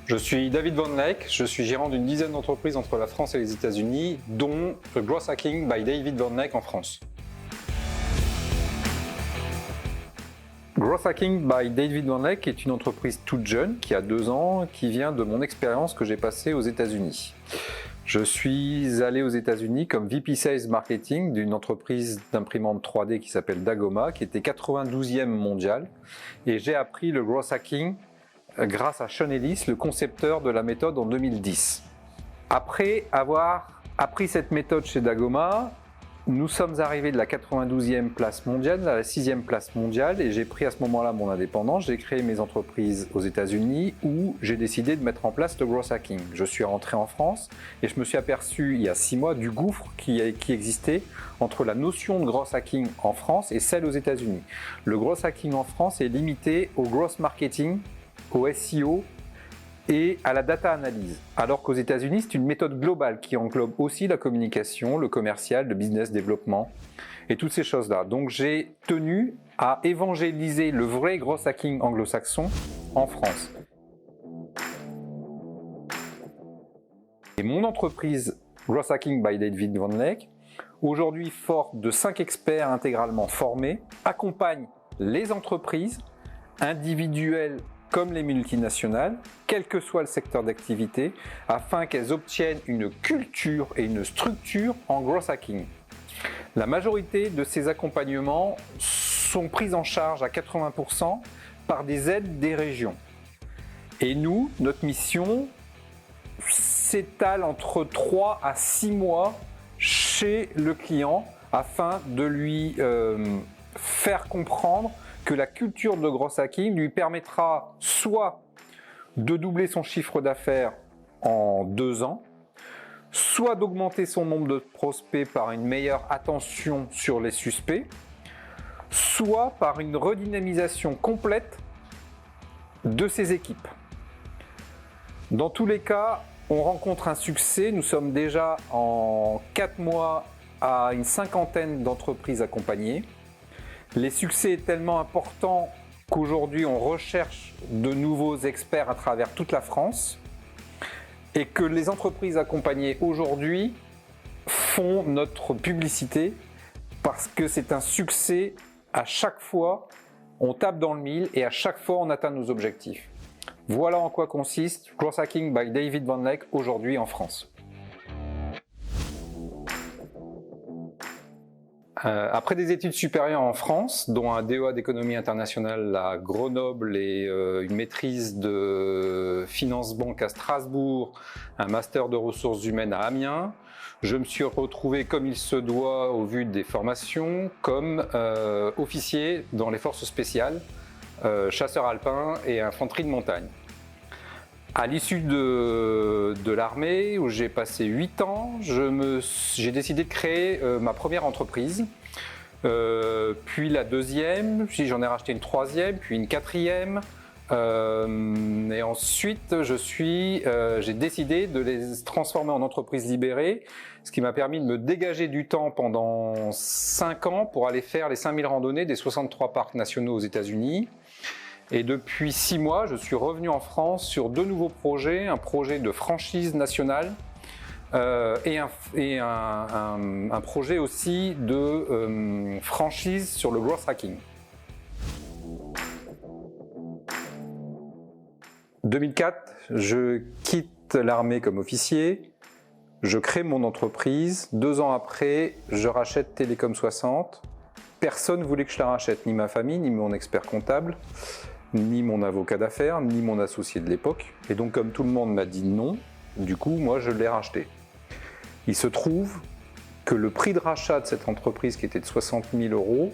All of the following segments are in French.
Je suis David Van Leck, je suis gérant d'une dizaine d'entreprises entre la France et les États-Unis, dont Growth Hacking by David Van Leck en France. Growth Hacking by David Van Leck est une entreprise toute jeune, qui a 2 ans, qui vient de mon expérience que j'ai passée aux États-Unis. Je suis allé aux États-Unis comme VP Sales Marketing d'une entreprise d'imprimante 3D qui s'appelle Dagoma, qui était 92e mondiale, et j'ai appris le Growth Hacking grâce à Sean Ellis, le concepteur de la méthode en 2010. Après avoir appris cette méthode chez Dagoma, nous sommes arrivés de la 92e place mondiale à la 6e place mondiale et j'ai pris à ce moment-là mon indépendance. J'ai créé mes entreprises aux États-Unis où j'ai décidé de mettre en place le Growth Hacking. Je suis rentré en France et je me suis aperçu il y a 6 mois du gouffre qui existait entre la notion de Growth Hacking en France et celle aux États-Unis. Le Growth Hacking en France est limité au Growth Marketing, au SEO et à la data analyse. Alors qu'aux États-Unis, c'est une méthode globale qui englobe aussi la communication, le commercial, le business développement et toutes ces choses-là. Donc j'ai tenu à évangéliser le vrai Growth Hacking anglo-saxon en France. Et mon entreprise Growth Hacking by David Van Leck, aujourd'hui forte de 5 experts intégralement formés, accompagne les entreprises individuelles comme les multinationales, quel que soit le secteur d'activité, afin qu'elles obtiennent une culture et une structure en Growth Hacking. La majorité de ces accompagnements sont pris en charge à 80% par des aides des régions. Et nous, notre mission s'étale entre 3 à 6 mois chez le client afin de lui faire comprendre que la culture de Growth Hacking lui permettra soit de doubler son chiffre d'affaires en 2 ans, soit d'augmenter son nombre de prospects par une meilleure attention sur les suspects, soit par une redynamisation complète de ses équipes. Dans tous les cas, on rencontre un succès. Nous sommes déjà en 4 mois à une 50aine d'entreprises accompagnées. Les succès est tellement important qu'aujourd'hui on recherche de nouveaux experts à travers toute la France et que les entreprises accompagnées aujourd'hui font notre publicité parce que c'est un succès à chaque fois, on tape dans le mille et à chaque fois on atteint nos objectifs. Voilà en quoi consiste Growth Hacking by David Van Leck aujourd'hui en France. Après des études supérieures en France, dont un DEA d'économie internationale à Grenoble et une maîtrise de finance banque à Strasbourg, un master de ressources humaines à Amiens, je me suis retrouvé comme il se doit au vu des formations comme officier dans les forces spéciales, chasseur alpin et infanterie de montagne. À l'issue de l'armée, où j'ai passé 8 ans, j'ai décidé de créer ma première entreprise, puis la deuxième, puis j'en ai racheté une troisième, puis une quatrième, et ensuite j'ai décidé de les transformer en entreprises libérées, ce qui m'a permis de me dégager du temps pendant 5 ans pour aller faire les 5000 randonnées des 63 parcs nationaux aux États-Unis. Et depuis 6 mois, je suis revenu en France sur 2 nouveaux projets, un projet de franchise nationale et un projet aussi de franchise sur le Growth Hacking. 2004, je quitte l'armée comme officier, je crée mon entreprise. 2 ans après, je rachète Télécom 60. Personne ne voulait que je la rachète, ni ma famille, ni mon expert comptable, ni mon avocat d'affaires, ni mon associé de l'époque. Et donc, comme tout le monde m'a dit non, du coup, moi, je l'ai racheté. Il se trouve que le prix de rachat de cette entreprise, qui était de 60 000 €,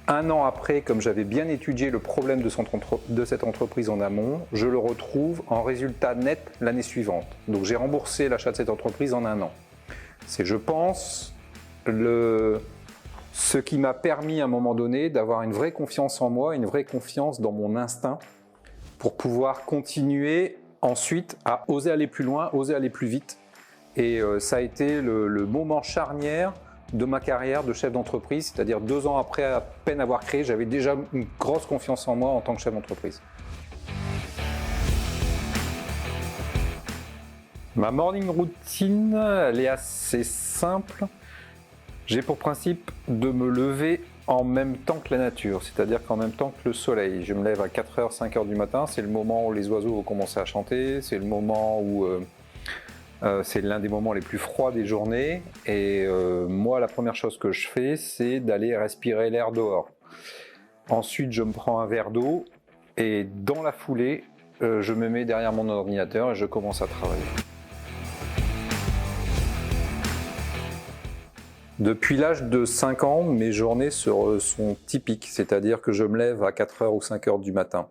1 an après, comme j'avais bien étudié le problème de cette entreprise en amont, je le retrouve en résultat net l'année suivante. Donc, j'ai remboursé l'achat de cette entreprise en 1 an. C'est, je pense, ce qui m'a permis à un moment donné d'avoir une vraie confiance en moi, une vraie confiance dans mon instinct pour pouvoir continuer ensuite à oser aller plus loin, oser aller plus vite. Et ça a été le moment charnière de ma carrière de chef d'entreprise, c'est-à-dire 2 ans après à peine avoir créé, j'avais déjà une grosse confiance en moi en tant que chef d'entreprise. Ma morning routine, elle est assez simple. J'ai pour principe de me lever en même temps que la nature, c'est-à-dire qu'en même temps que le soleil. Je me lève à 4h, 5h du matin, c'est le moment où les oiseaux vont commencer à chanter, c'est le moment où c'est l'un des moments les plus froids des journées. Et moi, la première chose que je fais, c'est d'aller respirer l'air dehors. Ensuite, je me prends un verre d'eau et dans la foulée, je me mets derrière mon ordinateur et je commence à travailler. Depuis l'âge de 5 ans, mes journées sont typiques, c'est-à-dire que je me lève à 4h ou 5h du matin.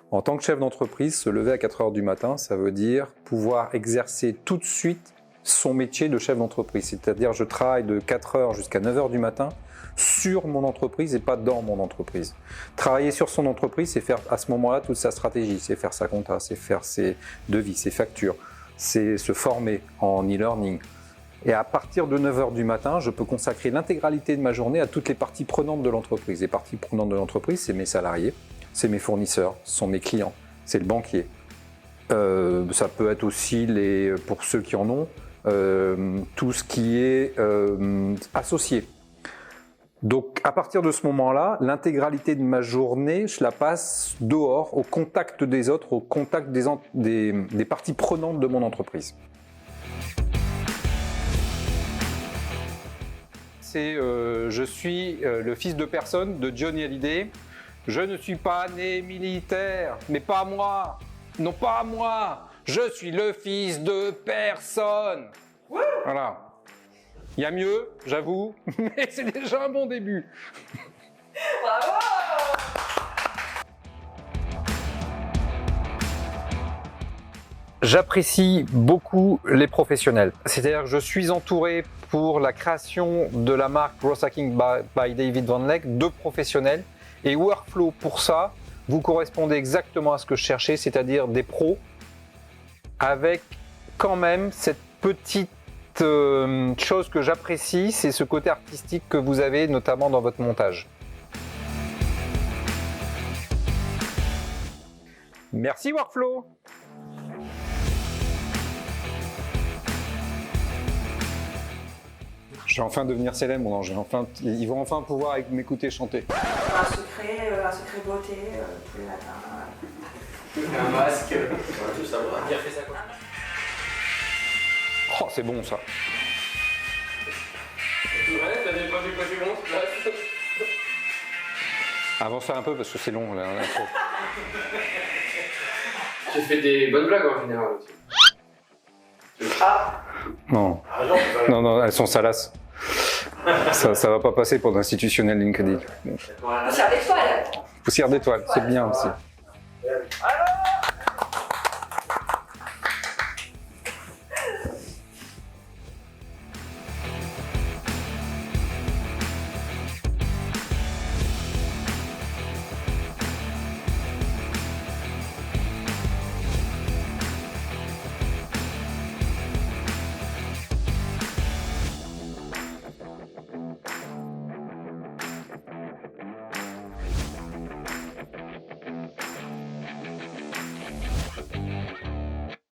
En tant que chef d'entreprise, se lever à 4h du matin, ça veut dire pouvoir exercer tout de suite son métier de chef d'entreprise. C'est-à-dire je travaille de 4h jusqu'à 9h du matin sur mon entreprise et pas dans mon entreprise. Travailler sur son entreprise, c'est faire à ce moment-là toute sa stratégie, c'est faire sa compta, c'est faire ses devis, ses factures, c'est se former en e-learning. Et à partir de 9h du matin, je peux consacrer l'intégralité de ma journée à toutes les parties prenantes de l'entreprise. Les parties prenantes de l'entreprise, c'est mes salariés, c'est mes fournisseurs, ce sont mes clients, c'est le banquier. Ça peut être aussi, pour ceux qui en ont, tout ce qui est associé. Donc à partir de ce moment-là, l'intégralité de ma journée, je la passe dehors, au contact des autres, au contact des parties prenantes de mon entreprise. Je suis le fils de personne de Johnny Hallyday. Je ne suis pas né militaire, mais pas moi. Non, pas moi. Je suis le fils de personne. Voilà. Il y a mieux, j'avoue, mais c'est déjà un bon début. Bravo! J'apprécie beaucoup les professionnels. C'est-à-dire que je suis entouré pour la création de la marque Growth Hacking by David Van Leck de professionnels. Et Workflow, pour ça, vous correspondez exactement à ce que je cherchais, c'est-à-dire des pros avec quand même cette petite chose que j'apprécie, c'est ce côté artistique que vous avez notamment dans votre montage. Merci Workflow! Je vais enfin devenir célèbre, non, ils vont enfin pouvoir m'écouter chanter. Un secret beauté tous les matins. Un masque. On va tout savoir. Bien fait ça quoi. Oh, c'est bon ça. Ouais, t'as des produits pas du monde là. Avancez un peu parce que c'est long là. J'ai fait des bonnes blagues en général aussi. Ah! Non. Ah non, Non, elles sont salaces. Ça va pas passer pour l'institutionnel LinkedIn. Poussière d'étoile! Poussière d'étoile, c'est bien aussi. Alors